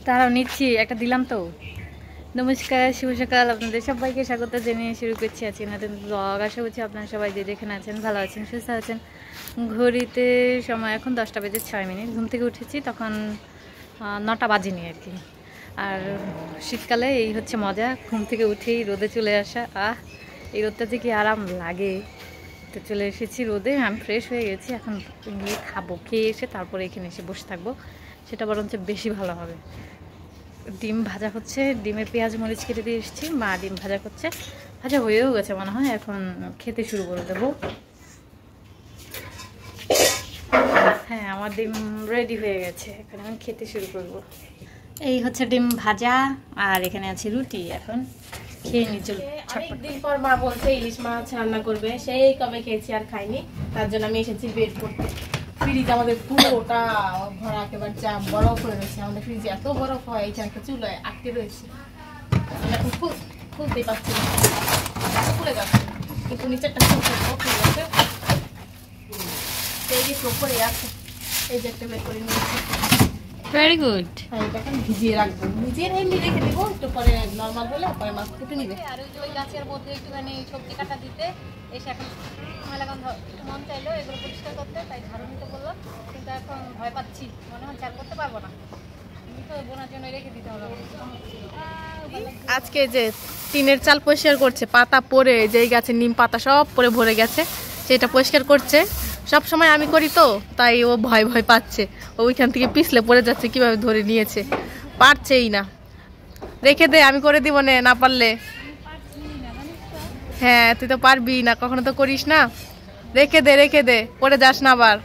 তারাও নিচ্ছি একটা দিলাম তো। নমস্কার, শুভ সকাল, আপনাদের সবাইকে স্বাগত জানিয়ে শুরু করছি আজকে নতুন ব্লগ। আশা করছি আপনারা সবাই যে যেখানে আছেন ভালো আছেন, সুস্থ আছেন। ঘড়িতে সময় এখন 10টা বেজে 6 মিনিট। ঘুম থেকে উঠেছি তখন 9টা বাজেনি আর কি। আর শীতকালে এই হচ্ছে মজা, ঘুম থেকে উঠেই রোদে চলে আসা। এই রোদটা যে কি আরাম লাগে। তো চলে এসেছি রোদে, আমি ফ্রেশ হয়ে গেছি। এখন গিয়ে খাবো, খেয়ে এসে তারপরে এখানে এসে বসে থাকবো, সেটা বরঞ্চ বেশি ভালো হবে। ডিম ভাজা হচ্ছে, ডিমে পেঁয়াজ মরিচ কেটে দিয়ে এসেছি, মা ডিম ভাজা করছে। ভাজা হয়েও গেছে মনে হয়, এখন খেতে শুরু করে দেবো। হ্যাঁ, আমার ডিম রেডি হয়ে গেছে, এখন আমি খেতে শুরু করব। এই হচ্ছে ডিম ভাজা, আর এখানে আছে রুটি। এখন খেয়ে নি। চল, অনেকদিন পর মা বলছে ইলিশ মাছ রান্না করবে, সেই কবে খেয়েছি আর খাইনি। তার জন্য আমি এসেছি বেড করতে। ফ্রিজ আমাদের পুরোটা ভরা, একেবারে জাম, বরফ হয়ে রয়েছে। আমাদের ফ্রিজে এত বরফ হয়, এইখানে একটা চুলায় আটকে রয়েছে। এখন খুলতেই পারছি না, খুলে যাচ্ছে, কিন্তু নিচেরটা খুলে গেছে। এই যে উপরে আছে, এই যে একটা বের করে নিয়েছি। Very good. এটাকে ভিজিয়ে রাখবো, ভিজিয়ে এমনি রেখে দেবো, একটু পরে নর্মাল হলে পরে মাছ কেটে নিবে। আর ওই গাছের মধ্যে একটুখানি সবজি কাটা দিতে এসে এখন মেলাগন্ধ একটু মন চাইলো এগুলো পরিষ্কার করতে, তাই ঝাড়ু নিতে বললাম। কিন্তু এখন ভয় পাচ্ছি, মনে হয় ঝাড়ু করতে পারবো না। তো বোনার জন্য রেখে দিতে হবে। আজকে যে টিনের চাল পরিষ্কার করছে, পাতা পড়ে, যেই গাছের নিম পাতা সব পরে ভরে গেছে, সেটা পরিষ্কার করছে। সব সময় আমি করি তো, তাই ও ভয় ভয় পাচ্ছে। ওইখান থেকে পিছলে পড়ে যাচ্ছে, কিভাবে ধরে নিয়েছে, পারছেই না। রেখে দে, আমি করে দিব না পারলে। হ্যাঁ, তুই তো পারবি না, কখনো তো করিস না। রেখে দে, পড়ে যাস না। আবার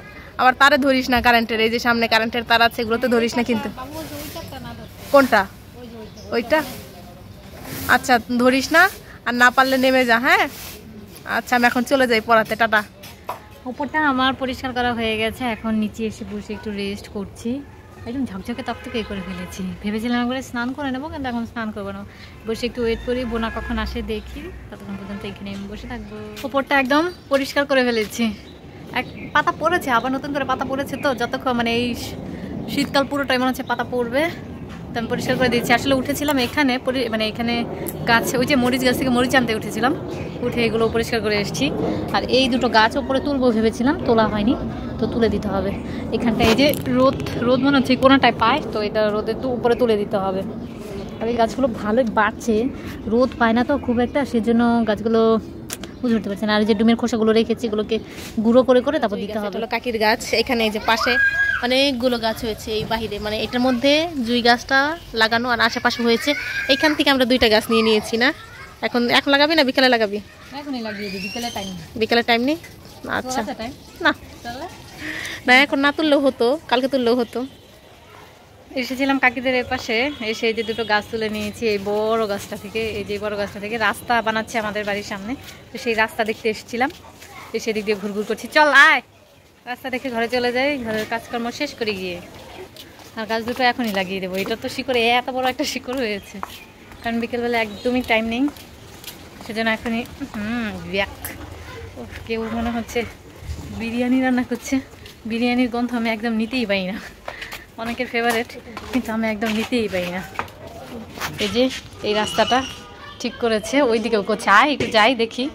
আবার তারে ধরিস না কারেন্টের, এই যে সামনে কারেন্টের তার আছে, এগুলোতে ধরিস না কিন্তু। কোনটা? ওইটা? আচ্ছা, ধরিস না, আর না পারলে নেমে যা। হ্যাঁ আচ্ছা, আমি এখন চলে যাই পড়াতে, টাটা। উপরটা আমার পরিষ্কার করা হয়ে গেছে, এখন নিচে এসে বসে একটু রেস্ট করছি। একদম ঝকঝকে তকতকে করে ফেলেছি। ভেবেছিলাম একবারে স্নান করে নেবো, কিন্তু এখন স্নান করবো না, বসে একটু ওয়েট করি বোনা কখন আসে দেখি। ততক্ষণ পর্যন্ত এখানে আমি বসে থাকবো। উপরটা একদম পরিষ্কার করে ফেলেছি। এক পাতা পড়েছে, আবার নতুন করে পাতা পড়েছে, তো যতক্ষণ মানে এই শীতকাল পুরোটাই মনে হচ্ছে পাতা পড়বে, তো আমি পরিষ্কার করে দিয়েছি। আসলে উঠেছিলাম এখানে, মানে এখানে গাছে ওই যে মরিচ গাছ থেকে মরিচ আনতে উঠেছিলাম, উঠে এগুলো পরিষ্কার করে এসেছি। আর এই দুটো গাছ ওপরে তুলবো ভেবেছিলাম, তোলা হয়নি, তো তুলে দিতে হবে। এখানটা এই যে রোদ মনে হচ্ছে কোনোটায় পায়, তো এটা রোদে তো উপরে তুলে দিতে হবে। আর এই গাছগুলো ভালোই বাড়ছে, রোদ পায় না তো খুব একটা, সেজন্য গাছগুলো বুঝে উঠতে পারছে না। আর যে ডিমের খোসাগুলো রেখেছি, এগুলোকে গুঁড়ো করে করে তারপর দিতে হবে। কাকির গাছ, এখানে এই যে পাশে অনেকগুলো গাছ হয়েছে, এই বাহিরে মানে এটার মধ্যে জুই গাছটা লাগানো, আর আশেপাশে হয়েছে। এইখান থেকে আমরা 2টা গাছ নিয়ে নিয়েছি। না এখন লাগাবি না বিকেলে লাগাবি? এখনই লাগিয়ে দিই, বিকেলে টাইম নেই। আচ্ছা, না না, এখন না তুললেও হতো, কালকে তুললেও হতো। এসেছিলাম কাকিদের এর পাশে, এসে এই যে দুটো গাছ তুলে নিয়েছি এই বড় গাছটা থেকে। এই যে বড় গাছটা থেকে রাস্তা বানাচ্ছে আমাদের বাড়ির সামনে, তো সেই রাস্তা দেখতে এসেছিলাম। এসে এদিক দিয়ে ঘুরঘুর করছি, চল আয় রাস্তা দেখে ঘরে চলে যাই, ঘরের কাজকর্ম শেষ করে গিয়ে। আর গাছ দুটো এখনই লাগিয়ে দেবো। এটা তো শিকড়ে এত বড় একটা শিকড় হয়েছে, কারণ বিকেলবেলা একদমই টাইম নেই, সেজন্য এখনই ব্যাক। ও, কেউ মনে হচ্ছে বিরিয়ানি রান্না করছে। বিরিয়ানির গন্ধ আমি একদম নিতেই পাই না, অনেকের ফেভারেট, কিন্তু আমি একদম নিতেই পাই না। এই যে এই রাস্তাটা ঠিক করেছে, ওই দিকেও করছে, আয় একটু যাই দেখি।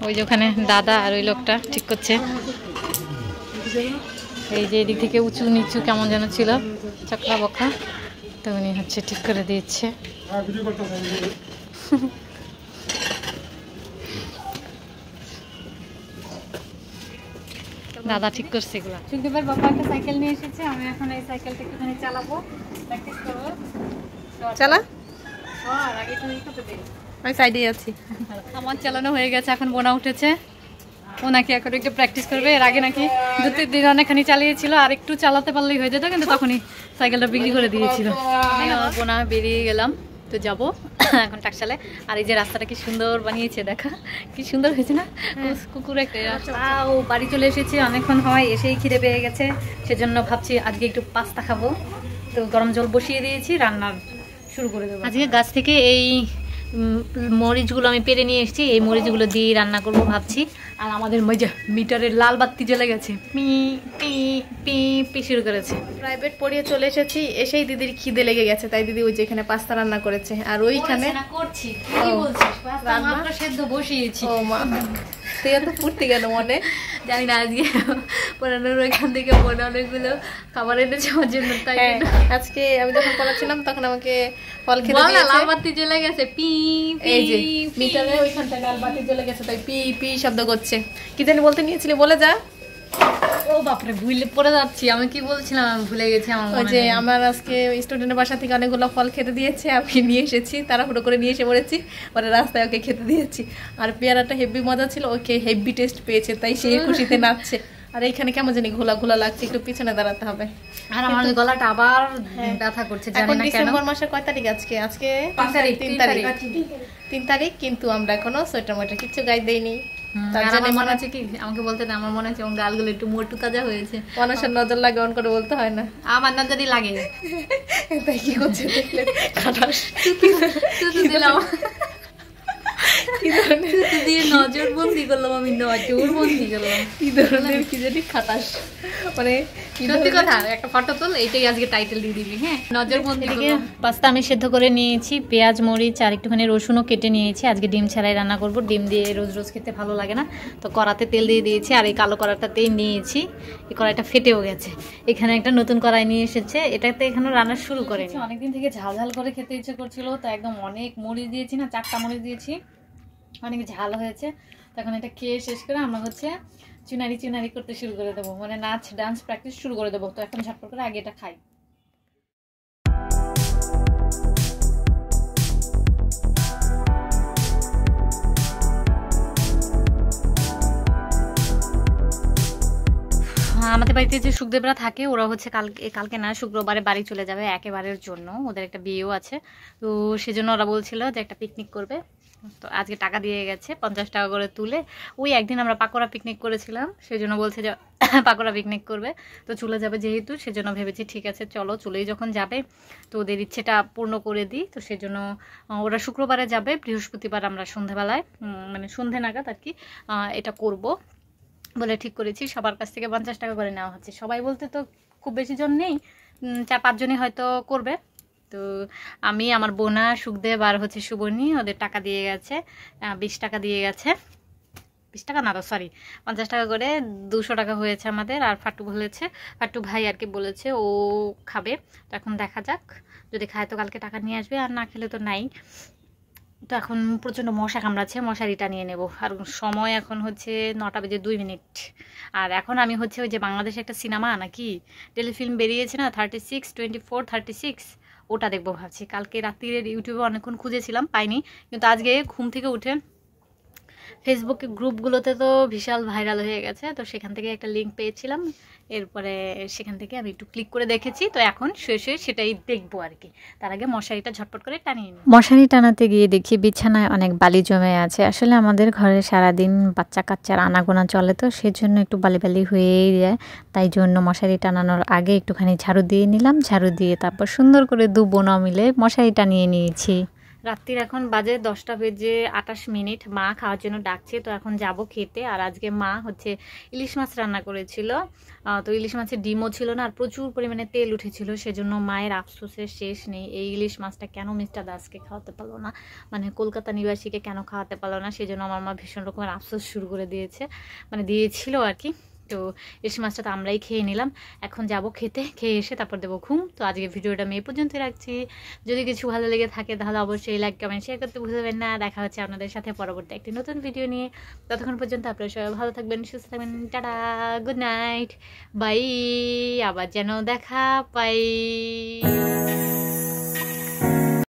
ওই যে ওখানে দাদা আর ওই লোকটা ঠিক করছে। এই যে এদিক থেকে উঁচু নিচু কেমন যেন ছিল, চকরা বকা, তো উনি হচ্ছে ঠিক করে দিচ্ছে। দাদা ঠিক করছে এগুলো। সুখদেবের বাবা একটা সাইকেল নিয়ে এসেছে, আমি এখন এই সাইকেলটা একটুখানি চালাবো, প্র্যাকটিস করবো। চালা, আর আগে তুমি কত দিন আমি সাইডেই আছি। আমার চালানো হয়ে গেছে, এখন বোনা উঠেছে, ও নাকি এখন একটু প্র্যাকটিস করবে। এর আগে নাকি 2-3 দিন অনেকখানি চালিয়েছিল, আর একটু চালাতে পারলেই হয়ে যেত, কিন্তু তখনই সাইকেলটা বিক্রি করে দিয়েছিল। বোনা বেরিয়ে গেলাম, তো যাবো এখন টাকশালে। আর এই যে রাস্তাটা কি সুন্দর বানিয়েছে, দেখা কি সুন্দর হয়েছে না, কুকুর একটা রাস্তা। ও বাড়ি চলে এসেছি, অনেকক্ষণ হয়, এসেই খিদে পেয়ে গেছে, সেজন্য ভাবছি আজকে একটু পাস্তা খাবো। তো গরম জল বসিয়ে দিয়েছি, রান্নার শুরু করে দেবো। আজকে গাছ থেকে এই মরিচগুলো আমি পেরে নিয়ে এসেছি, এই মরিচগুলো দিয়ে রান্না করব ভাবছি। আর আমাদের মজা মিটারের লাল বাতি জ্বলে গেছে, পি পি পি পি শুরু করেছে। প্রাইভেট পড়িয়ে চলে এসেছি, এসেই দিদির খিদে লেগে গেছে, তাই দিদি ওই যে এখানে পাস্তা রান্না করেছে আর ওইখানে করছি। কি বলছিস? পাস্তা মাত্র সেদ্ধ বসিয়েছি। ও মা, তুই এত ফুর্তি কেন মনে? জানি না, আজকে পড়ানোর ওইখান থেকে মনে অনেকগুলো খাবার এনেছে আমার জন্য, তাই আজকে আমি যখন পড়াচ্ছিলাম তখন আমাকে ফল খেতে দিয়েছে। লাল বাতি জ্বলে গেছে, পি এই যে মিটারে ওইখানটা লাল বাতি জ্বলে গেছে, তাই পি পি শব্দ করছে। কি জানি বলতে নিয়েছিলি, বলে যা। ও বাপরে, ভুলে পড়ে যাচ্ছি, আমি কি বলছিলাম আমি ভুলে গেছি। ওই যে আমার আজকে স্টুডেন্টের বাসা থেকে অনেকগুলো ফল খেতে দিয়েছে, আমি নিয়ে এসেছি, তাড়াহুড়ো করে নিয়ে এসে পড়েছি, পরে রাস্তায় ওকে খেতে দিয়েছি। আর পেয়ারাটা হেভি মজা ছিল, ওকে হেভি টেস্ট পেয়েছে, তাই সে খুশিতে নাচছে। আর এইখানে কেমন জানি ঘোলা ঘোলা লাগছে, একটু পিছনে দাঁড়াতে হবে। আর আমার গলাটা আবার ব্যথা করছে, জানি না কেন। ডিসেম্বর মাসের কয় তারিখ আজকে? আজকে 3 তারিখ, কিন্তু আমরা এখনো সোয়েটার মোটা কিছু গায়ে দেইনি। তার জন্য মনে হচ্ছে কি, আমাকে বলতে না, আমার মনে হচ্ছে আমার গালগুলো একটু মোটু তাজা হয়েছে। মানুষের নজর লাগে অন করে বলতে হয় না, আমার নজরই লাগে। তাই কি করছে দেখলে, খাটাস দিলাম, নজর বন্দি করলাম, আমি নজর বন্দি করলাম। কি ধরনের কি জানি খাটাস, মানে সত্যি কথা। একটা ফটো তোল, এইটাই আজকে টাইটেল দিয়ে দিবি। হ্যাঁ, নজর বন্দি। পাস্তা আমি সেদ্ধ করে নিয়েছি, পেঁয়াজ মরিচ আর একটুখানি রসুনও কেটে নিয়েছি। আজকে ডিম ছাড়াই রান্না করব, ডিম দিয়ে রোজ রোজ খেতে ভালো লাগে না, তো কড়াতে তেল দিয়ে দিয়েছি। আর এই কালো কড়াটাতেই নিয়েছি, এই কড়াইটা ফেটেও গেছে। এখানে একটা নতুন কড়াই নিয়ে এসেছে, এটাতে এখানে রান্না শুরু করেছি। অনেকদিন থেকে ঝাল ঝাল করে খেতে ইচ্ছে করছিল, তো একদম অনেক মরিচ দিয়েছি, না 4টা মরিচ দিয়েছি, অনেক ঝাল হয়েছে। তখন এটা খেয়ে শেষ করে আমরা হচ্ছে চুনারি চুনারি করতে শুরু করে দেবো, মানে নাচ ডান্স প্র্যাকটিস শুরু করে দেবো। তো এখন ঝটপট করে আগে এটা খাই। আমাদের বাড়িতে যে সুখদেবরা থাকে, ওরা হচ্ছে কালকে না শুক্রবারে বাড়ি চলে যাবে একেবারের জন্য, ওদের একটা বিয়েও আছে। তো সেজন্য ওরা বলছিল যে একটা পিকনিক করবে। তো আজকে টাকা দিয়ে গেছে 50 টাকা করে তুলে। ওই একদিন আমরা পাকোড়া পিকনিক করেছিলাম, সেজন্য বলছে যে পাকোড়া পিকনিক করবে, তো চলে যাবে যেহেতু, সেজন্য ভেবেছি ঠিক আছে চলো, চলেই যখন যাবে তো ওদের ইচ্ছেটা পূর্ণ করে দিই। তো সেজন্য ওরা শুক্রবারে যাবে, বৃহস্পতিবার আমরা সন্ধেবেলায় মানে সন্ধে নাগাদ আর কি এটা করব বলে ঠিক করেছি। সবার কাছ থেকে 50 টাকা করে নেওয়া হচ্ছে। সবাই বলতে তো খুব বেশি জন নেই, 4-5 জনই হয়তো করবে। তো আমি, আমার বোনা, সুখদেব আর হচ্ছে সুবর্ণী, ওদের টাকা দিয়ে গেছে, 20 টাকা দিয়ে গেছে। 20 টাকা না তো সরি 50 টাকা করে 200 টাকা হয়েছে আমাদের। আর ফাট্টু বলেছে, ফাট্টু ভাই আর কি বলেছে ও খাবে। তো এখন দেখা যাক, যদি খায় তো কালকে টাকা নিয়ে আসবে, আর না খেলে তো নাই। তো এখন প্রচণ্ড মশা কামড়াচ্ছে, মশারিটা নিয়ে নেব। আর সময় এখন হচ্ছে 9টা বেজে 2 মিনিট। আর এখন আমি হচ্ছে ওই যে বাংলাদেশে একটা সিনেমা নাকি টেলিফিল্ম বেরিয়েছে না, 36, 24, 36, ওটা দেখবো ভাবছি। কালকে রাত্রির ইউটিউবে অনেকক্ষণ খুঁজেছিলাম, পাইনি, কিন্তু আজকে ঘুম থেকে উঠে ফেসবুকে গ্রুপগুলোতে তো বিশাল ভাইরাল হয়ে গেছে, তো সেখান থেকে একটা লিঙ্ক পেয়েছিলাম, এরপরে সেখান থেকে আমি একটু ক্লিক করে দেখেছি। তো এখন শুয়ে শুয়ে সেটাই দেখবো আর কি। তার আগে মশারিটা ঝটপট করে টানিয়ে নিই। মশারি টানাতে গিয়ে দেখি বিছানায় অনেক বালি জমে আছে। আসলে আমাদের ঘরে সারাদিন বাচ্চা কাচ্চার আনাগোনা চলে, তো সেজন্য একটু বালি বালি হয়েই যায়। তাই জন্য মশারি টানানোর আগে একটুখানি ঝাড়ু দিয়ে নিলাম, ঝাড়ু দিয়ে তারপর সুন্দর করে দু বোনা মিলে মশারি টানিয়ে নিয়েছি। রাত্রির এখন বাজে 10টা বেজে 28 মিনিট। মা খাওয়ার জন্য ডাকছে, তো এখন যাব খেতে। আর আজকে মা হচ্ছে ইলিশ মাছ রান্না করেছিল, তো ইলিশ মাছের ডিমও ছিল না, আর প্রচুর পরিমাণে তেল উঠেছিল, সেজন্য মায়ের আফসোসের শেষ নেই। এই ইলিশ মাছটা কেন মিস্টার দাসকে খাওয়াতে পারলো না, মানে কলকাতা নিবাসীকে কেন খাওয়াতে পারলো না, সেজন্য আমার মা ভীষণ রকমের আফসোস শুরু করে দিয়েছে, মানে দিয়েছিল আর কি। তো ইলিশ মাছটা তো আমরাই খেয়ে নিলাম, এখন যাব খেতে, খেয়ে এসে তারপর দেবো ঘুম। তো আজকে ভিডিওটা আমি এই পর্যন্তই রাখছি। যদি কিছু ভালো লেগে থাকে তাহলে অবশ্যই লাইক কমেন্ট শেয়ার করতে ভুলবেন না। দেখা হচ্ছে আপনাদের সাথে পরবর্তী একটি নতুন ভিডিও নিয়ে। ততক্ষণ পর্যন্ত আপনারা সবাই ভালো থাকবেন, সুস্থ থাকবেন। টাটা, গুড নাইট, বাই, আবার যেন দেখা পাই।